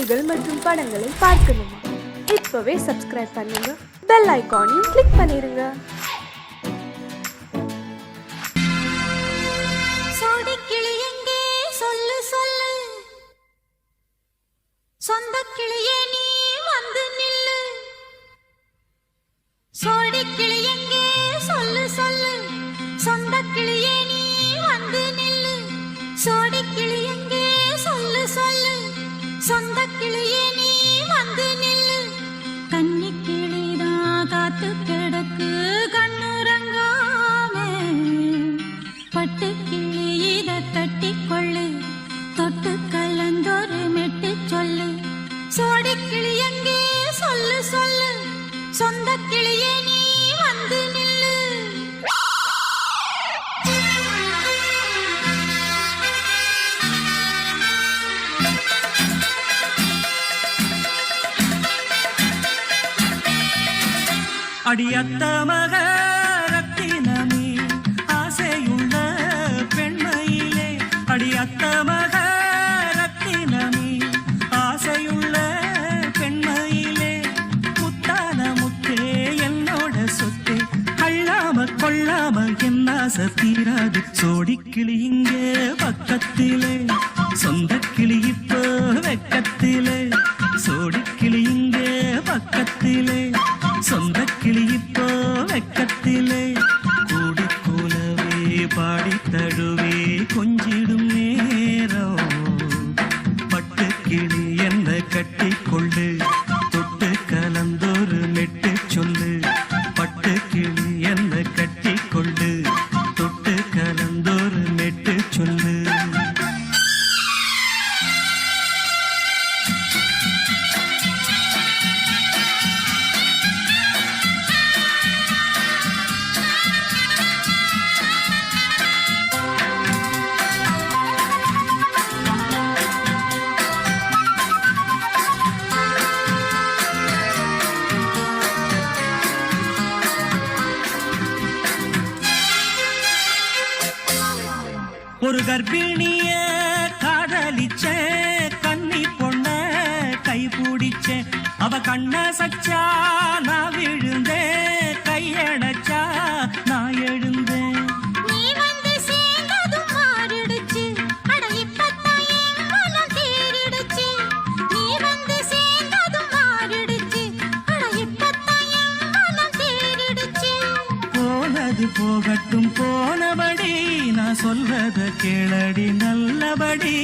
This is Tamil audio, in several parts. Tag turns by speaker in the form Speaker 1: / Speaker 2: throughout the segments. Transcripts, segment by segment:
Speaker 1: செய்திகள் மற்றும் படங்களை பார்க்கணுமா? இப்பவே சப்ஸ்கிரைப் பண்ணுங்க, பெல் ஐகானையும் கிளிக் பண்ணிருங்க.
Speaker 2: சோடிக்கிளி எங்கே சொல்லு சொல்லு, சொந்த கிளியே நீ வந்து நில்லு. சோடிக்கிளி எங்கே சொல்லு சொல்லு, சொந்த கிளியே நீ வந்து நில்லு. சோடிக்கிளி எங்கே சொல்லு சொல்லு, சொந்த கிளியே நீ வந்து நில்லு. கன்னி கிளிதான் காத்து கிடக்கு கண்ணுறங்காமே, பட்டு கிளி இத கட்டிக்கொள்ளு, தொட்டு கலந்தொரு மெட்டு சொல்லு. சோடிக்கிளி எங்கே சொல்லு சொல்லு, சொந்த கிளியே நீ வந்து நில்லு.
Speaker 3: அடியத்த மக ரத்தினமே ஆசையுள்ள பெண்மையிலே, அடியத்த மக ரத்தினமே ஆசையுள்ள பெண்மையிலே, முத்தான முத்தே என்னோட சொத்தே, அள்ளாம கொள்ளாம என் ஆசை தீராது. சோடிக்கிளி இங்கே பக்கத்திலே, சொந்த கிளி இப்போ வெக்கத்திலே. சோடிக்கிளி இங்கே பக்கத்திலே, சொந்த கிளி இப்போ வெக்கத்திலே. கூடி கூலவே பாடி தழுவே கொஞ்சிடும் நேரம், பட்டு கிளி என்ன கட்டி கொள்ளு, தொட்டு கலந்தொரு மெட்டு சொல்லு. பட்டு கிளி என்ன கட்டி கொள்ளு, தொட்டு கலந்தொரு மெட்டு சொல்லு. ஒரு கர்ப்பிணிய காதலிச்ச கன்னி பொண்ண கை பிடிச்ச, அவ கண்ண சச்சா நான் விழுந்தேன், கையடைச்சா நான் எழுந்தேன்.
Speaker 2: நீ வந்து சேர்ந்ததும் மாறிடுச்சு, அட இப்பத்தான் என் மனம் தேறிடுச்சு. நீ வந்து சேர்ந்ததும் மாறிடுச்சு, அட இப்பத்தான் என் மனம் தேறிடுச்சு.
Speaker 3: போனது போகட்டும் போனபடி, நான் சொல்றத கேளடி நல்லபடி.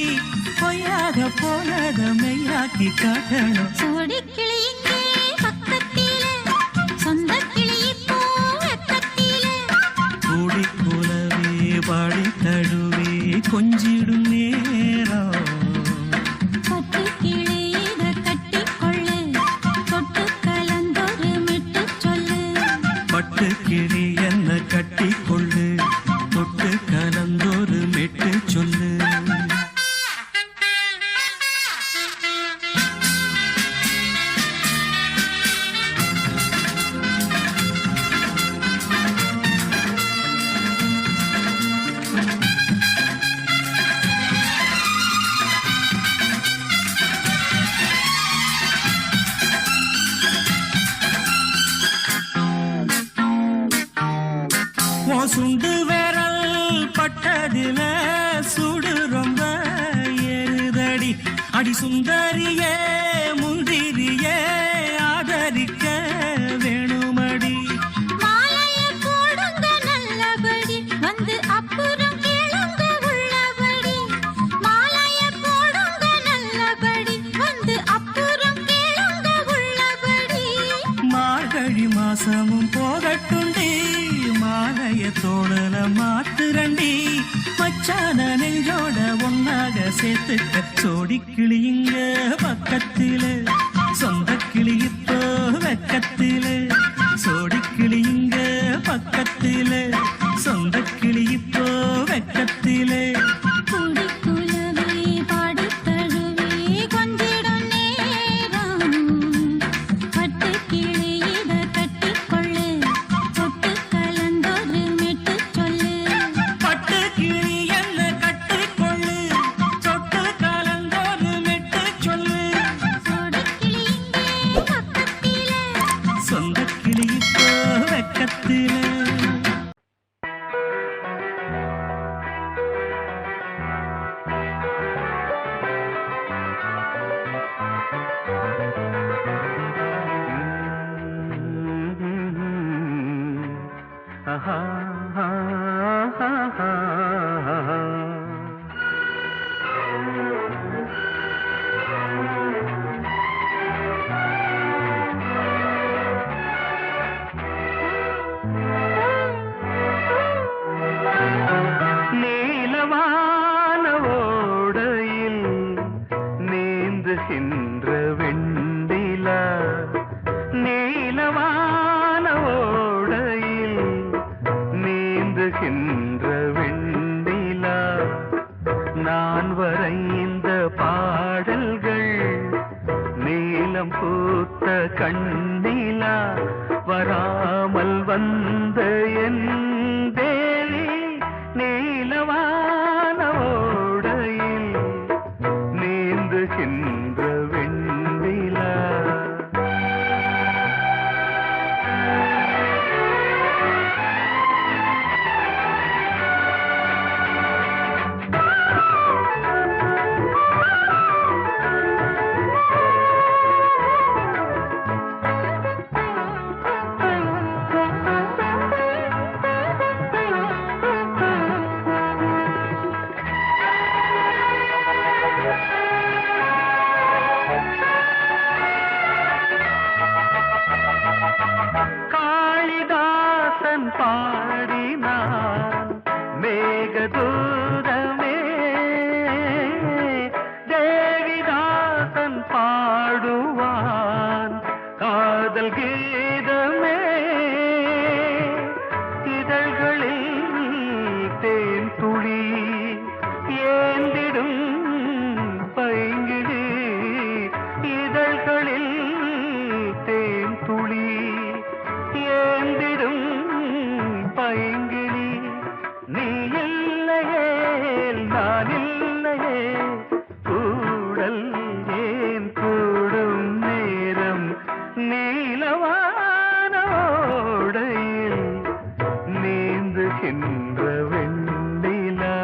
Speaker 3: பொய்யாக போனத மெய்யாக்கி காட்டணும்.
Speaker 2: சோடிக்கிளி இங்கே பக்கத்திலே, சொந்த கிளி இப்போ வெக்கத்திலே.
Speaker 3: கூடி கூலவே பாடி தழுவே கொஞ்சிடும் நேரம்,
Speaker 2: பட்டு கிளி இத கட்டிக்கொள்ளு, தொட்டு கலந்தொரு மெட்டு சொல்லு.
Speaker 3: பட்டு கிளி என்ன கட்டி கொள்ளு, தொட்டு கலந்தொரு மெட்டு சொல்லு. சுண்டு விரல் பட்டதில சுடு ரொம்ப ஏறுதடி, அடி சுந்தரியே முந்திரியே ஆதரிக்க வேணுமடி.
Speaker 2: மாலைய போடுங்க நல்லபடி, வந்து அப்புறம் கேளுங்க உள்ளபடி. மாலைய போடுங்க நல்லபடி, வந்து அப்புறம் கேளுங்க உள்ளபடி.
Speaker 3: மார்கழி மாசமும் போகட்டுண்டி, மாலைய தோழல மாத்துரண்டி. மச்சான நெஞ்சோட ஒன்னாக சேர்த்துக்க. சோடிக்கிளி இங்க பக்கத்திலே, சொந்த கிளி இப்போ வெக்கத்திலே. சோடிக்கிளி இங்க பக்கத்திலே, சொந்த கிளி இப்போ வெக்கத்திலே.
Speaker 2: கூடி குலவே பாடி தழுவே கொஞ்சிடும் நேரம், பட்டு கிளி இத கட்டிக்கொள்ளு, தொட்டு கலந்தொரு மெட்டு சொல்லு.
Speaker 3: பட்டு கிளி என்ன கட்டிக்கொள்ளு, தொட்டு கலந்தொரு மெட்டு சொல்லு.
Speaker 4: நீலவான ஓடையில் நீந்துகின்ற வெண்டிலா, நீலவான ஓடையில் நீந்துகின்ற வெண்டிலா, நான் வரைந்த பாடல்கள் நீலம் பூத்த கண்ணிலா, வராமல் வந்த என் தேவி நீலவான ஓடையில் நீந்துகின்ற வெண்டிலா. காளிதாசன் பாடினான் மேகதூதமே, தேவிதாசன் பாடுவான் காதல் கீதமே, இதழ்களில் தேன் துளி ஏந்திடும் பைங்கிழி, இதழ்களில் தேன் துளி ஏந்திடும் பைங்கிளி, நீ இல்லையே நான் இல்லையே கூடல் ஏன் கூடும் நேரம், நீலவான ஓடையில் நீந்துகின்ற வெண்டிலா,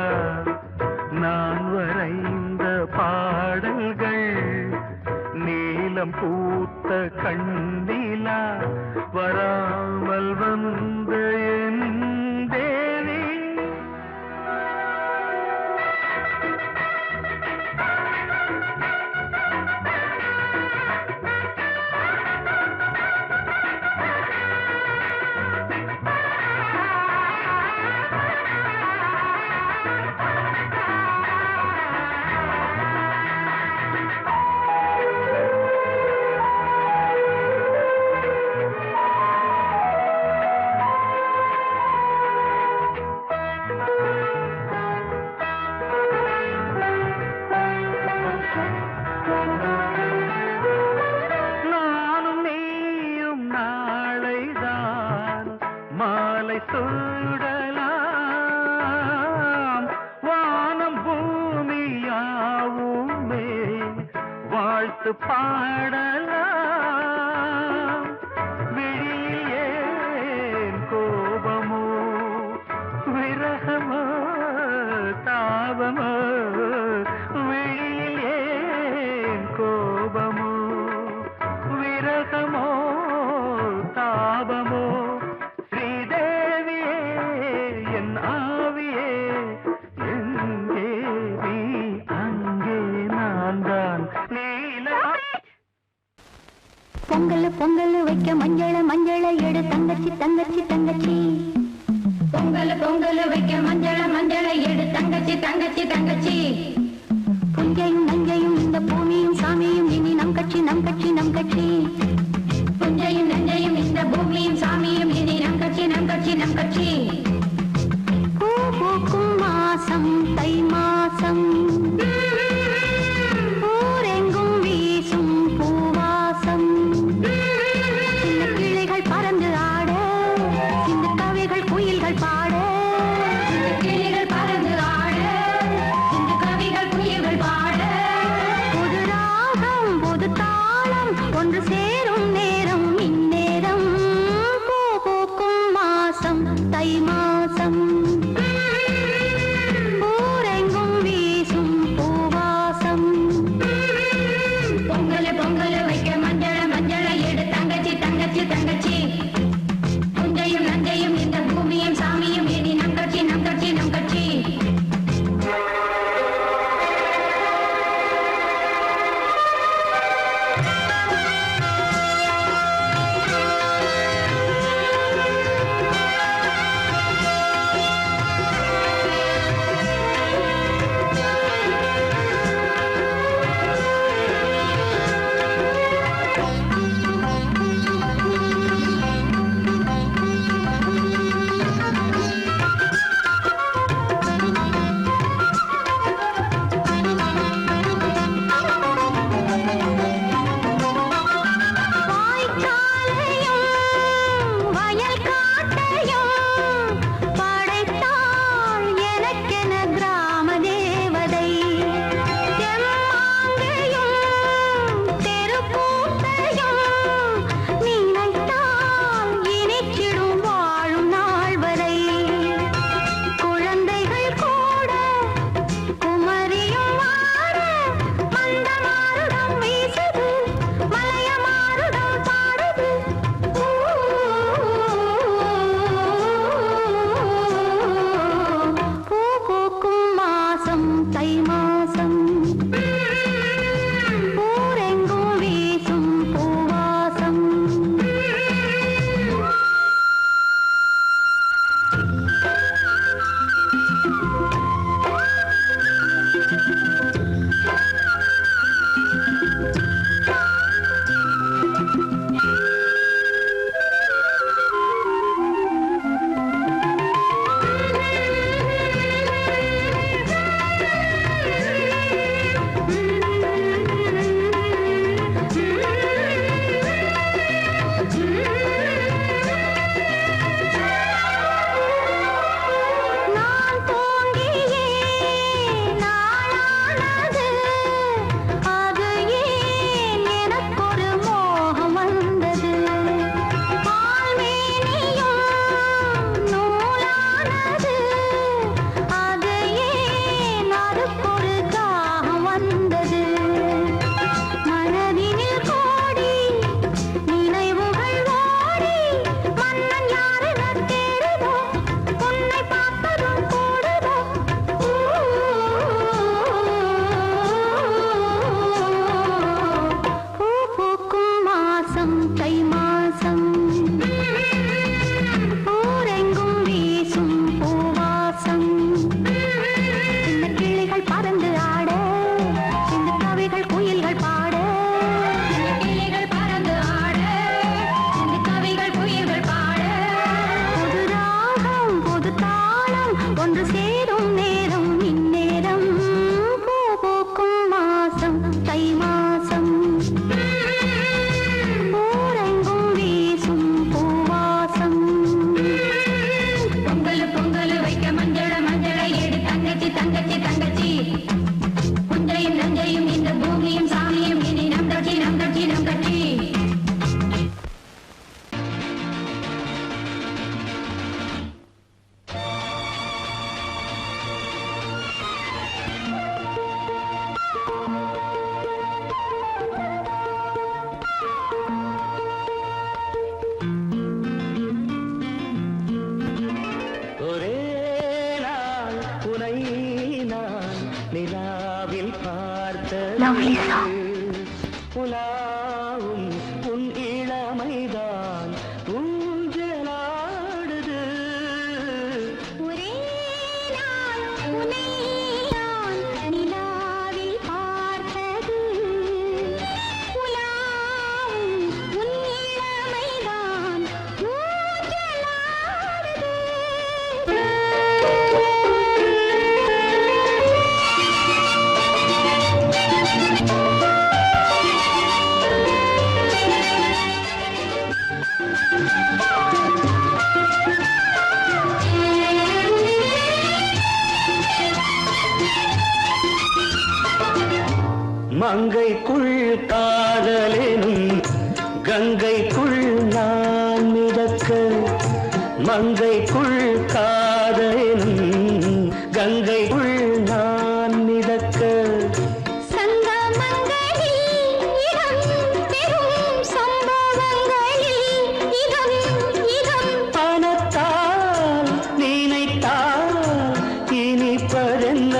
Speaker 4: நான் வரைந்த பாடல்கள் நீலம் பூத்த கண்ணிலா, வராமல் வந்த என் தேவி. நானும் நீயும் நாளைதான் மாலை சூடலாம், வானம் பூமியாவுமே வாழ்த்து பாடலாம், விழியில் ஏன் கோபமோ விரகமோ தாபமோ, விழியில் ஏன் கோபமோ விரகமோ தாபமோ, ஸ்ரீதேவியே என் ஆவியே எங்கே நீ அங்கே நான் தான் நீலா.
Speaker 2: பொங்கல் பொங்கல் வைக்க மஞ்சள மஞ்சள எடு தங்கச்சி தங்கச்சி தங்கச்சி, பொங்கல் பொங்கல் வைக்க மஞ்சள மஞ்சள எடு தங்கச்சி தங்கச்சி தங்கச்சி, புஞ்சையும் நஞ்சையும் இந்த பூமியும் சாமியும் இனி நம் கட்சி நம் கட்சி நம் கட்சி, புஞ்சையும் நஞ்சையும் இந்த பூமியும் சாமியும் இனி நம் கட்சி நம் கட்சி நம் கட்சி, பூ பூக்கும் மாசம் தை மாசம், ஊரெங்கும் வீசும் பூவாசம், சின்ன கிளிகள் பறந்து ஆட, சின்ன கவிகள் குயில்கள் பாட, சின்ன கிளிகள் பறந்து ஆட, சின்ன கவிகள் குயில்கள் பாட, புது ராகம் புது தாளம் ஒன்று சேரும் நேரம் இந்நேரம், பூ பூக்கும் மாசம் தை மாசம், ஊரெங்கும் வீசும் lovely song.
Speaker 4: உலாவும் உன் இளமைதான் ஊஞ்சலாடுது.
Speaker 2: ஒரே நாள் உன்னை நான் நிலாவில் பார்த்தது. உலாவும் உன் இளமைதான் ஊஞ்சலாடுது.
Speaker 4: மங்கைக்குள் காதலெனும் கங்கைக்குள் நான் மிதக்க. மங்கைக்குள் காதலெனும் கங்கைக்குள் நான் மிதக்க. பணத்தால் நினைத்தால் இனிப்பதென்ன.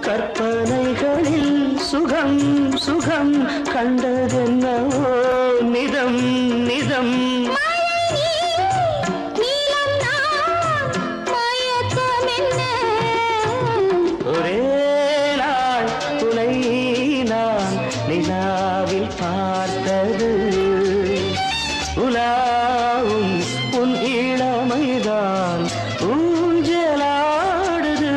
Speaker 4: கற்பனைகளில் சுகம் சுகம் கண்டதென்னவோ நிதம் நிதம். ஒரே நாள் துணை நான் நிலாவில் பார்த்தது. உலாவும் உன் இளமைதான் ஊஞ்சலாடுது.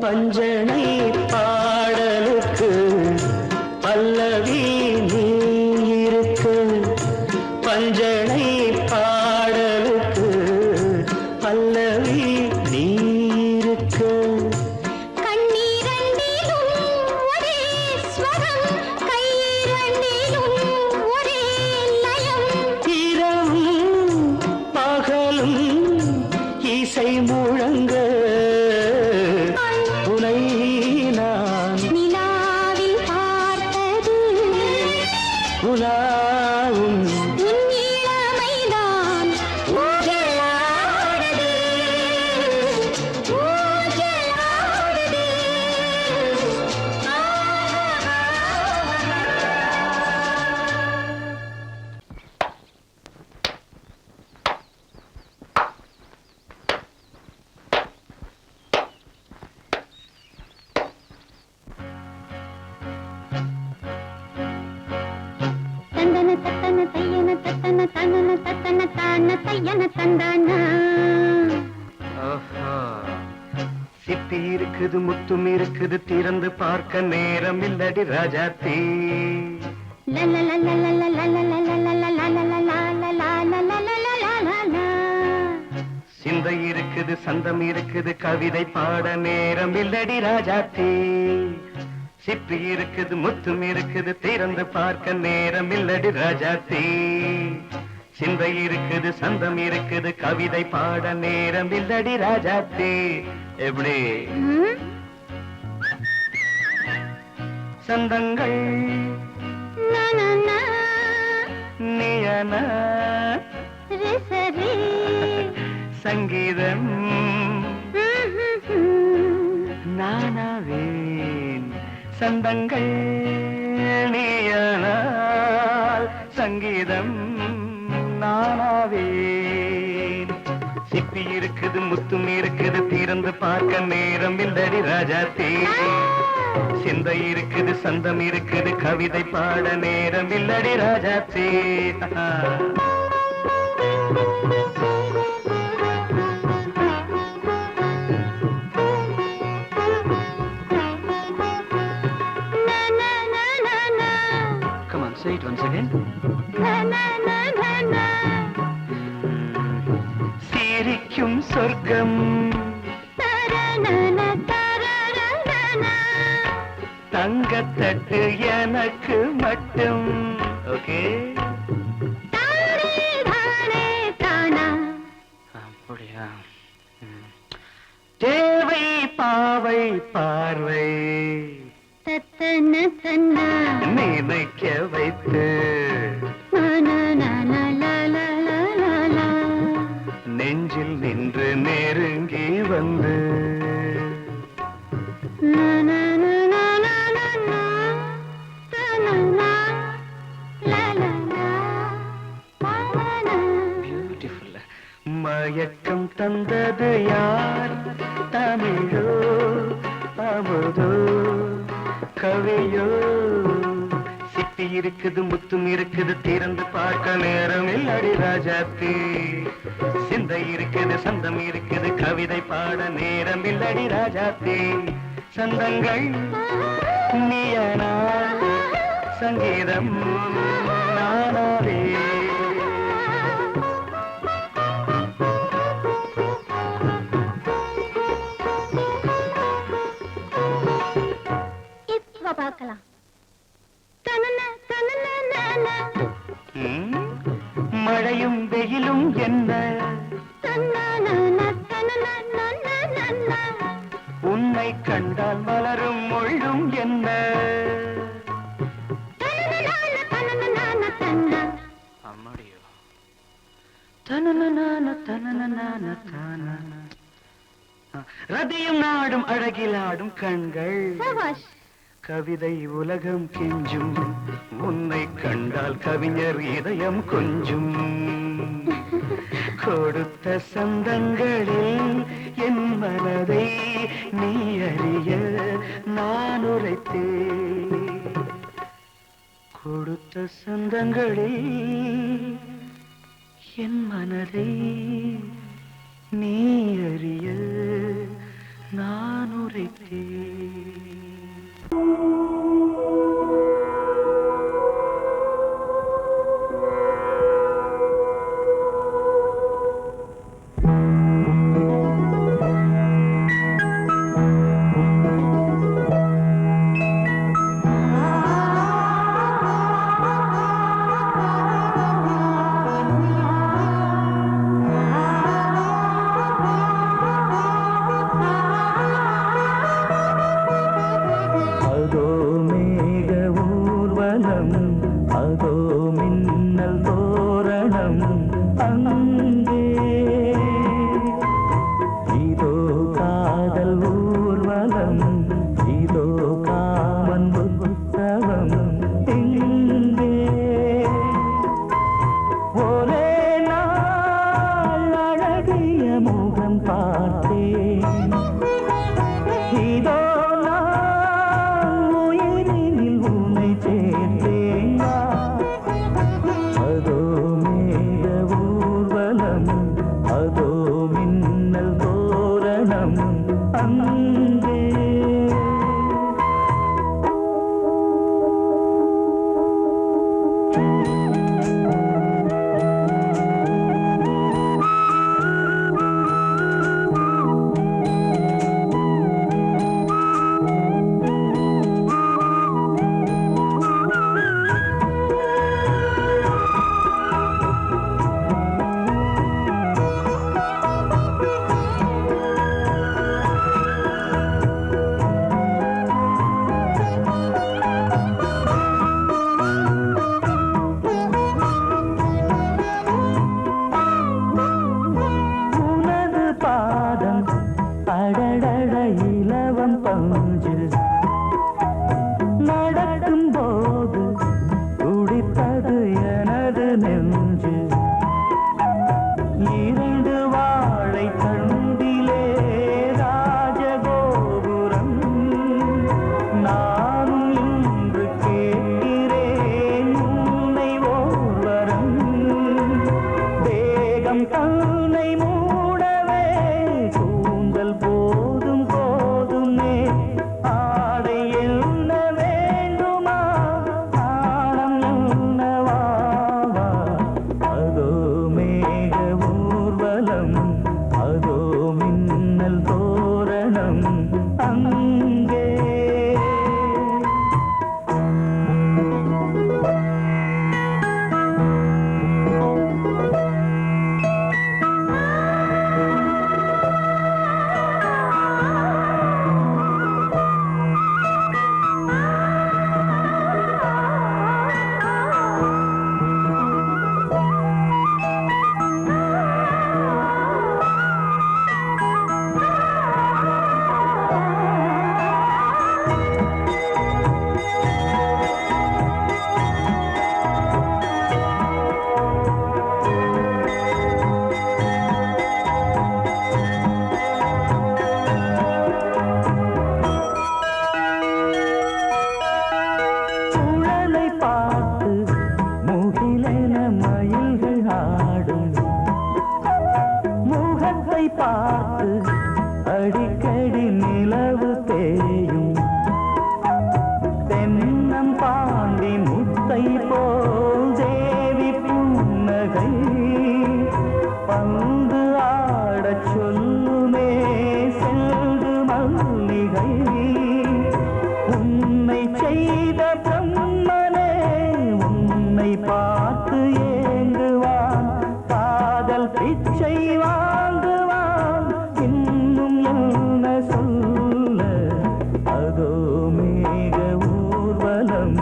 Speaker 4: பஞ்சனை பாடலுக்கு பல்லவி நீ இருக்கு. பஞ்சனை பாடலுக்கு பல்லவி நீ இருக்கு. இரவும் பகலும் இசை முழங்க. உனை நான்
Speaker 2: நிலாவில் பார்த்தது.
Speaker 4: உலாவும்
Speaker 2: உன் இளமைதான் ஊஞ்சலாடுது. ஊஞ்சலாடுது. தந்தன தத்தன தையன தத்தன தனன தத்தன தான தையன தந்தானா.
Speaker 4: ஆஹா. சிப்பி இருக்குது முத்தும் இருக்குது திறந்து பார்க்க நேரம் இல்லடி ராஜாத்தி. சிந்தை இருக்குது சந்தம் இருக்குது கவிதை பாட நேரம் இல்லடி ராஜாத்தி. சிப்பி இருக்குது முத்தும் இருக்குது திறந்து பார்க்க நேரம் இல்லடி ராஜாத்தி. சிந்தை இருக்குது சந்தம் இருக்குது கவிதை பாட நேரம் இல்லடி ராஜாத்தி. எப்படி சந்தங்கள் நீயன சங்கீதம் நானாவேன் சந்தங்கள் நீயானால் சங்கீதம் நானாவேன். சிப்பி இருக்குது முத்தும் இருக்குது திறந்து பார்க்க நேரம் இல்லடி ராஜாத்தே. சிந்தை இருக்குது சந்தம் இருக்குது கவிதை பாட நேரம் இல்லடி ராஜாத்தே. Come on, say it once again. சிரிக்கும் சொர்க்கம் தங்கத்தட்டு எனக்கு மட்டும். ஓகே, அப்படியா? தேவை பாவை பார்வை நினைக்க வைத்து நெஞ்சில் நின்று நெருங்கி வந்து பியூட்டிஃபுல். மயக்கம் தந்தது யார்? தமிழோ அமுதோ கவியோ? சிப்பி இருக்குது முத்தும் இருக்குது திறந்து பார்க்க நேரம் இல்லடி ராஜாத்தி. சிந்தை இருக்குது சந்தம் இருக்குது கவிதை பாட நேரம் இல்லடி ராஜாத்தி. சந்தங்கள் நீயனா சங்கீதம் நானாவே.
Speaker 2: இப்ப பார்க்கலாம்.
Speaker 4: மழையும் வெயிலும் என்ன உன்னை கண்டால் மலரும் மொழியும் என்ன? அம்மாடியோ ரதியும் நாடும் அழகிலாடும் கண்கள் கவிதை உலகம் கெஞ்சும். உன்னை கண்டால் கவிஞர் இதயம் கொஞ்சும். கொடுத்த சந்தங்களில் என் மனதை நீ அறிய நான் உரைத்தேன். கொடுத்த சந்தங்களில் என் மனதை நீ அறிய நான் உரைத்தேன். பூவை போல் தேவி புன்னகை பந்து ஆடச் சொல்லுமே செல்கு மல்லிகை உன்னை செய்த பிரம்மனே உன்னை பார்த்து ஏங்குவான் காதல் பிச்சை வாங்குவான் இன்னும் என்ன சொல்ல அதோ மேக ஊர்வலம்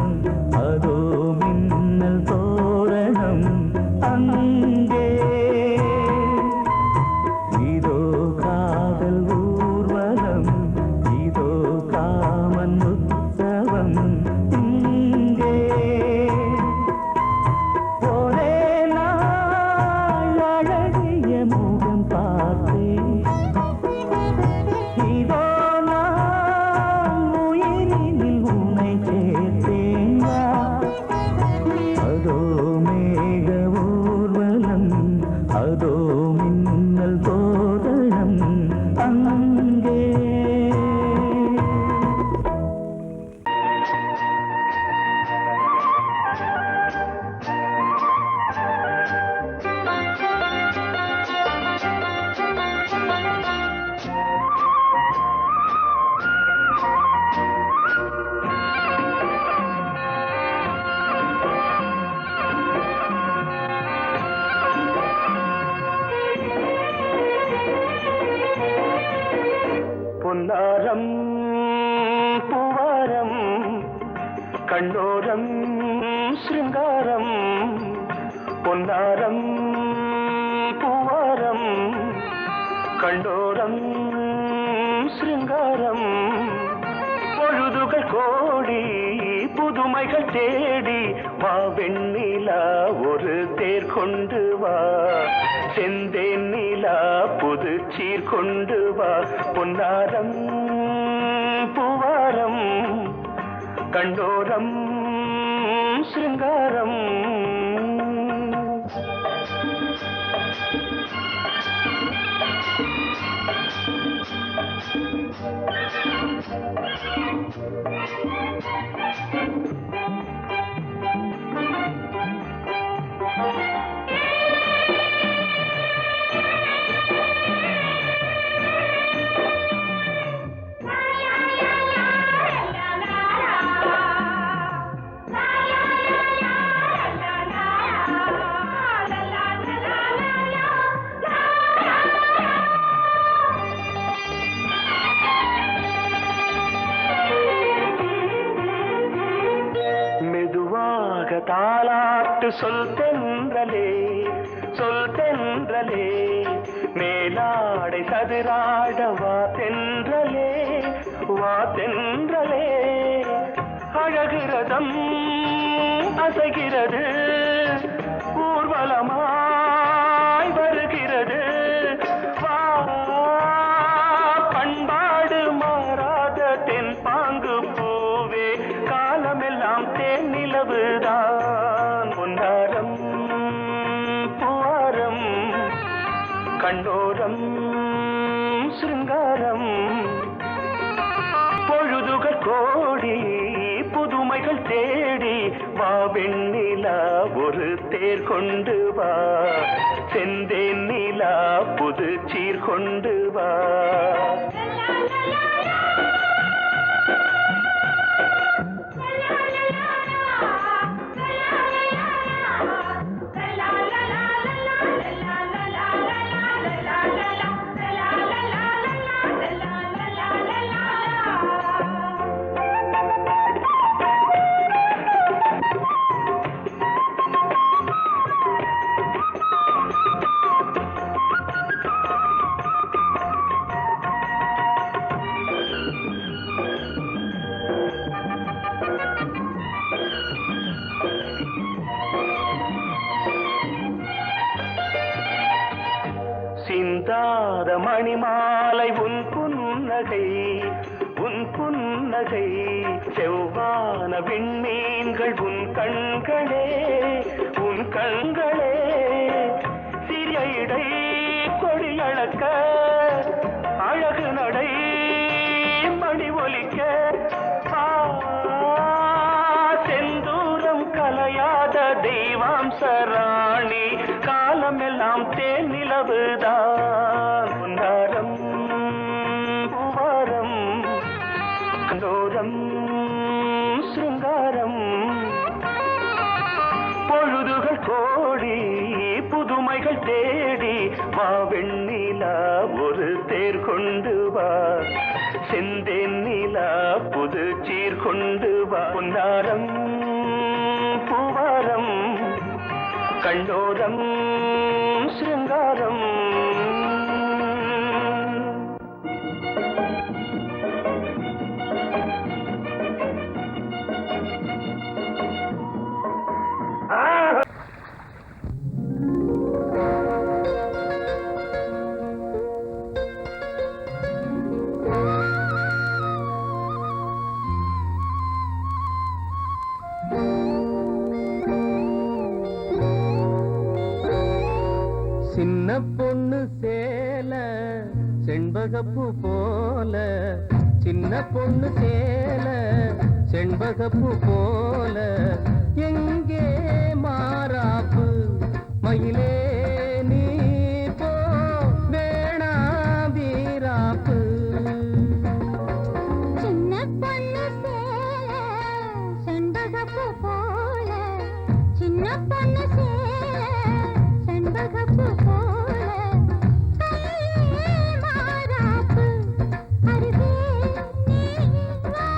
Speaker 4: அதோ மின்னல் தோரணம் அங்கே இதோ காதல் ஊர்வலம் இதோ காமன் உற்சவம் இங்கே ஒரே நாள் அழகிய முகம் பார்த்தேன் இதோ நான் உயிரினில் உன்னை சேர்த்தேன் அதோ மேக ஊர்வலம் அதோ மின்னல் தோரணம் அங்கே பொன்னாரம் பூவாரம் கண்ணோரம் சிருங்காரம் பொன்னாரம் பூவாரம் கண்ணோரம் சிருங்காரம் பொழுதுகள் கோடி புதுமைகள் தேடி வா வெண்ணிலா ஒரு தேர் கொண்டு வா செந்தேன் நிலா புது சீர் கொண்டு வா பொன்னாரம் பூவாரம் கண்டோரம் சிருங்காரம் தாலாட்டு சொல் தென்றலே மேலாடை சதுராட வா தென்றலே அழகிறதம் அசைகிறது ஊர்வலமாய் வருகிறது வா பண்பாடு மாறாத தென் பாங்கு பூவே காலமெல்லாம் தேன் நிலவுதான் பொன்னாரம் பூவாரம் கண்ணோரம் சிருங்காரம் பொழுதுகள் கோடி புதுமைகள் தேடி வா வெண்ணிலா ஒரு தேர் கொண்டு வா செந்தேன் நிலா புது சீர் கொண்டு வா சிந்தாத மணிமாலை உன் புன்னகை செவ்வான விண்மீன்கள் உன் கண்களே சிறிய இடை கொடியளக்க அழகு நடை மணி ஒலிக்க செந்தூரம் கலை தெய்வாம்ச ராணி காலமெல்லாம் தேன் நிலவுதான் பொன்னாரம் பூவாரம் கண்டோரம் சிருங்காரம் பொழுதுகள் கோடி புதுமைகள் தேடி வா வெண்ணிலா ஒரு தேர் கொண்டு வா செந்தேன் நிலா புது சீர் கொண்டு வா பொன்னாரம் பூவாரம் கண்டோரம் சிருங்காரம் சின்ன பொண்ணு சேல செண்பகப்பூ போல சின்ன பொண்ணு சேல செண்பகப்பூ போல எங்கே மாறாப்பு மயிலே நீ போ வேணா வீராப்பு
Speaker 2: சின்ன பொண்ணு சேல செண்பகப்பூ போல சின்ன பொண்ணு சேல செண்பகப்பூ போல கையே மாறாப்பு அருகே நீ வா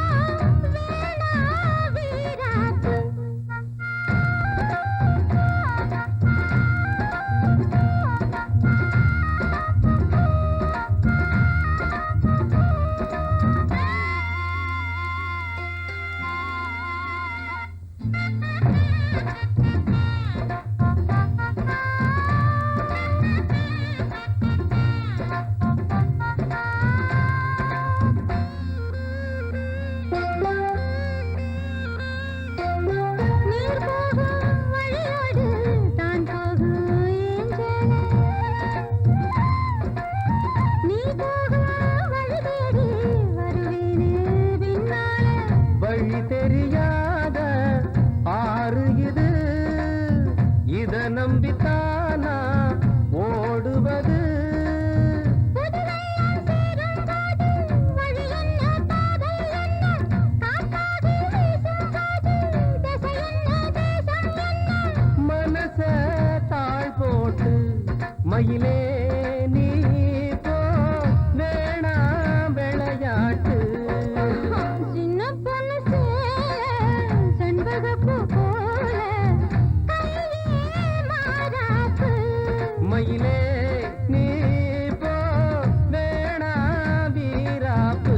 Speaker 2: வேணா வீராப்பு நீர் போகும் வழியோடு தான் போகும் ஏஞ்சலே நீ போகும் வழி தேடி வருவேனே பின்னாலே
Speaker 4: வழி தெரியாத ஆறு இது இத நம்பித்தானா ஓடுவது
Speaker 2: புதுவெள்ளம் சேரும் போது வழி என்ன பாதை என்ன காற்றாகி வீசும் போது திசை என்ன தேசம் என்ன
Speaker 4: மனச தாழ் போட்டு மயிலே நீ போ வேணா விளையாட்டு
Speaker 2: சின்ன பொண்ணு சேல செண்பகப்பூ போல கையே மாறாப்பு
Speaker 4: மயிலே நீ போ வேணா வீராப்பு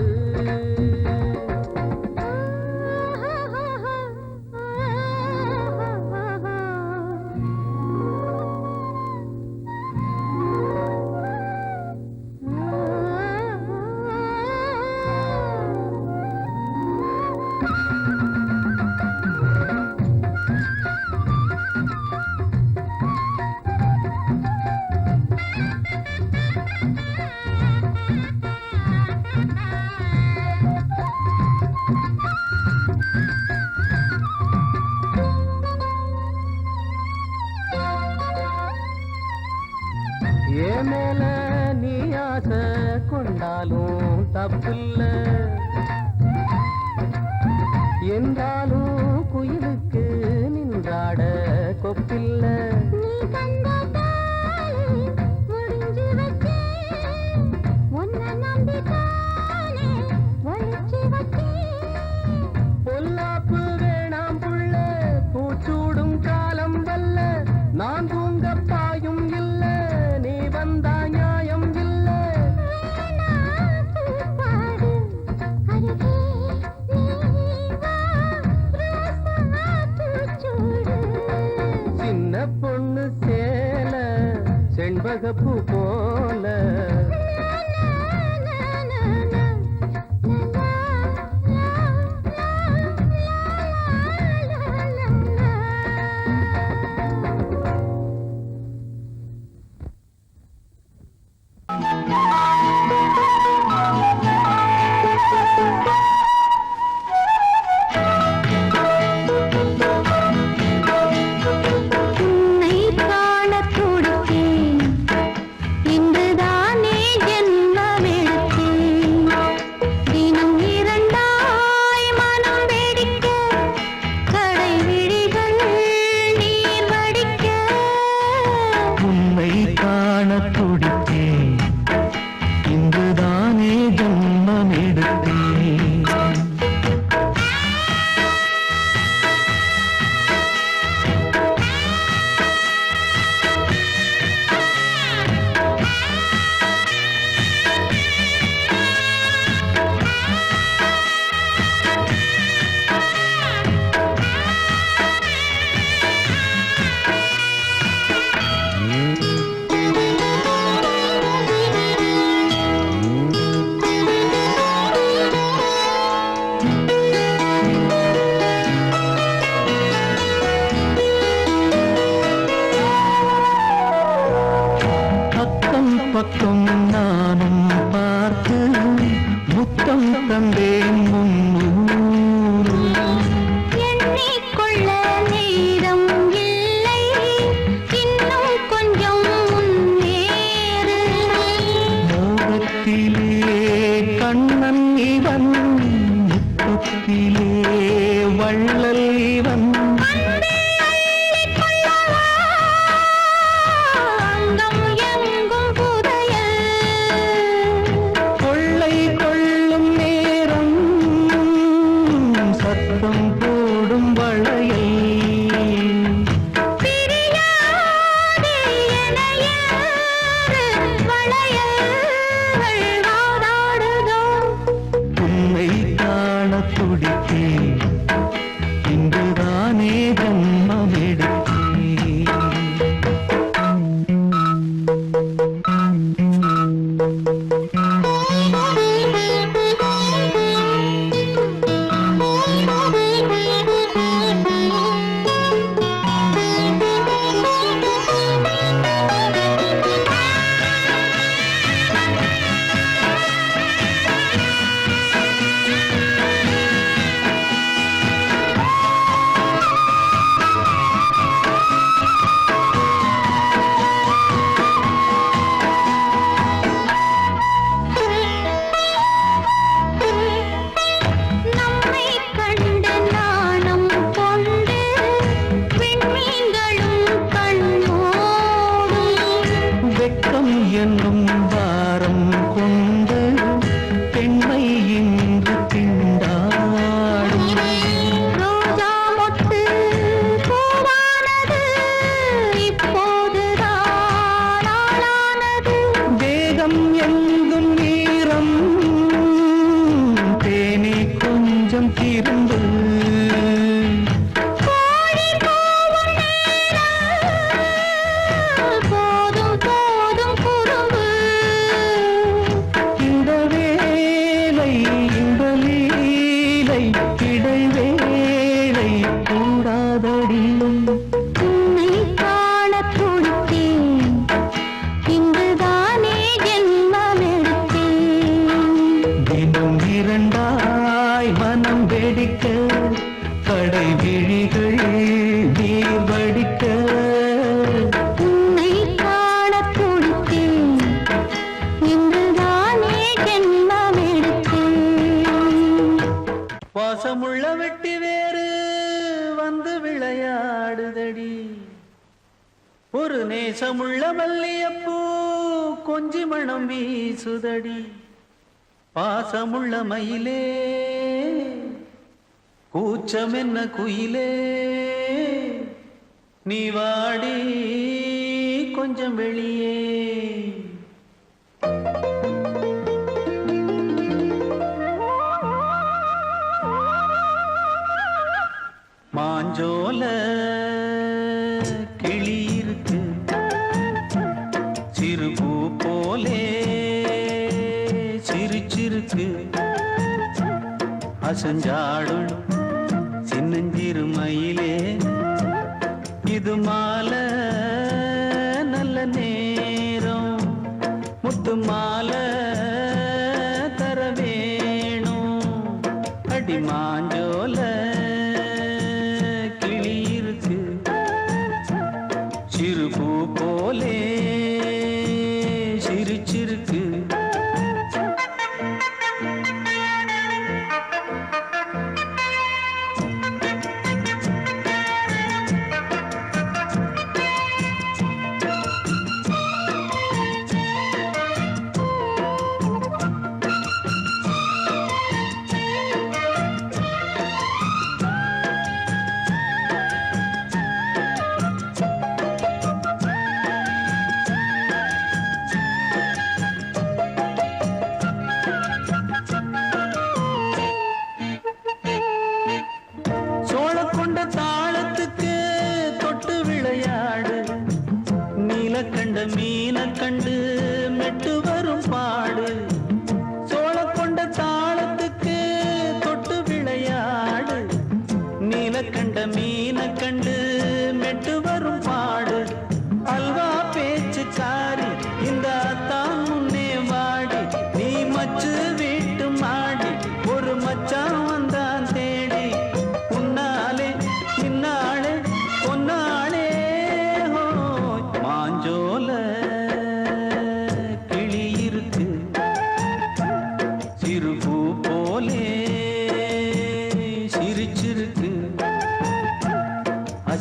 Speaker 4: ஏ மேல நீ ஆசை கொண்டாலும் தப்பில்ல என்றாலும் குயிலுக்கு நின்றாட கொப்பில்ல
Speaker 2: நீ கண்ட தாளி முடிஞ்சு வச்சேன் உன்னை நம்பித்தானே ஒழிச்சு வச்சேன்
Speaker 4: பொல்லாப்பு வேணாம் புள்ள பூச்சூடும் காலம் வல்ல நான் தூங்க பாயும் இல்ல நீ வந்தா நியாயம் இல்ல
Speaker 2: வேணா பூப்பாடு அருகே நீ வா ரோசா பூச்சூடு
Speaker 4: சின்ன பொண்ணு சேல செண்பகப்பூ போல பக்கம் நானும் பார்த்து முத்தம் தந்தேன் முன்னூறு.
Speaker 2: எண்ணிக்கொள்ள நேரம் இல்லை, இன்னும் கொஞ்சம் முன்னேறு.
Speaker 4: மோகத்திலே கண்ணன் இவன், முத்தத்திலே வள்ளல் இவன்.
Speaker 2: அங்கம் எங்கும் புதையல்,
Speaker 4: கொள்ளை கொள்ளும் நேரம் சத்தம் போடும் வளையல்.
Speaker 2: பிரியாதே என யாரு வளையல்கள் வாதாடுதோ.
Speaker 4: உன்னை காண துடித்தேன், இன்றுதானே ஜன்மம் எடுத்தேன்.
Speaker 2: நம்மை கண்டு நாணம் கொண்டு விண்மீன்களும் கண்ணோடும்.
Speaker 4: வெட்கம் என்னும் வாரம் கொண்டு பெண்மை இன்று திண்டாடும்.
Speaker 2: ரோஜா மொட்டு பூவானது இப்போதுதான் ஆளானது.
Speaker 4: வேகம் எங்கும் நீரம், தேனி கொஞ்சம் திரும்பு.
Speaker 2: கோழி கூவும் நேரம் போதும் போதும் குறும்பு.
Speaker 4: இந்த வேலை இந்த லீலை இடைவேளை கூடாதடியும்.
Speaker 2: உன்னை காணத் துடித்தேன், இங்குதானே ஜென்மம் எடுத்தேன்.
Speaker 4: தினம் இரண்டாய் மனம் வெடிக்க, கடை விழிகள் நீர் வடிக்க.
Speaker 2: உன்னை காணத் துடித்தேன், இங்குதானே ஜென்மம் எடுத்தேன்.
Speaker 4: வாசமுள்ள வெட்டி வேறு வந்து விளையாடுதடி, ஒரு நேசமுள்ள மல்லியப்பூ கொஞ்சி மணம் வீசுதடி. பாசமுள்ள மயிலே கூச்சம் என்ன குயிலே, நீ வாடி கொஞ்சம் வெளியே. மாஞ்சோல கிளி இருக்கு, சிறுபூ போலே சிரிச்சிருக்கு. அசஞ்சாடும் சின்னஞ்சிறு மயிலே, இது மாலை நல்ல நேரம், முத்து மாலை தர வேணும். அடி மாஞ்சோல கிளி இருக்கு, சிறுபூ போலே சிரிச்சிருக்கு. சோழக்கொண்ட தாளத்துக்கு தொட்டு விளையாடு, நீலக்கண்ட மீன கண்டு மெட்டு வரும் பாடு. சோழக்கொண்ட தாளத்துக்கு தொட்டு விளையாடு, நீலக்கண்ட மீன கண்டு மெட்டு வரும் பாடு. அல்வா பேச்சுக்காரி இந்த அத்தான்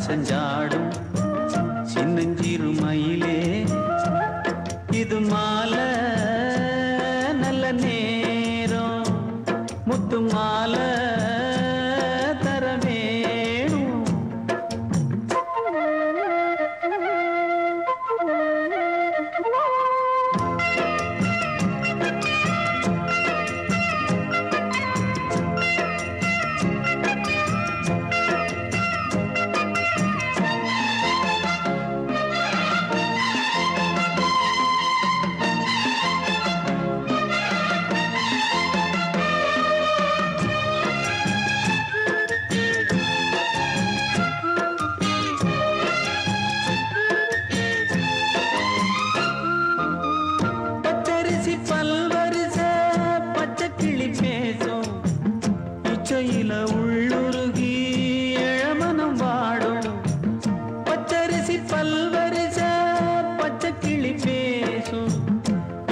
Speaker 5: அசஞ்சாடும் சின்னஞ்சிறு மயிலே இது மாலை நல்ல நேரம் முத்து மாலை தர வேணும் பச்சரிசி பல்வரிச பச்சை கிளி பேசும் இச்சையில உள்ளுருகி இளமனம் வாடும் பச்சரிசி பல்வரிச பச்சை கிளி பேசும்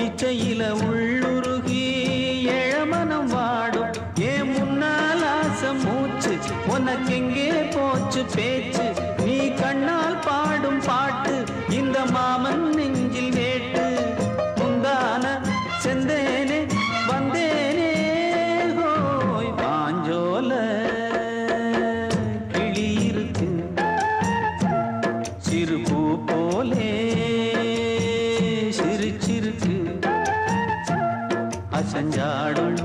Speaker 5: இச்சையில உள்ளுருகி இளமனம் வாடும் ஏன் முன்னால் ஆசை மூச்சு உனக்கெங்கே போச்சு பேச்சு நீ கண்ணால் பாடும் பாட்டு இந்த மாமன் நெஞ்சில் வேட்டு முந்தான செந்தேனே வந்தேனே ஹோய் பாஞ்சோல கிளி இருக்கு சிறு பூ போலே சிரிச்சிருக்கு அசஞ்சாடும்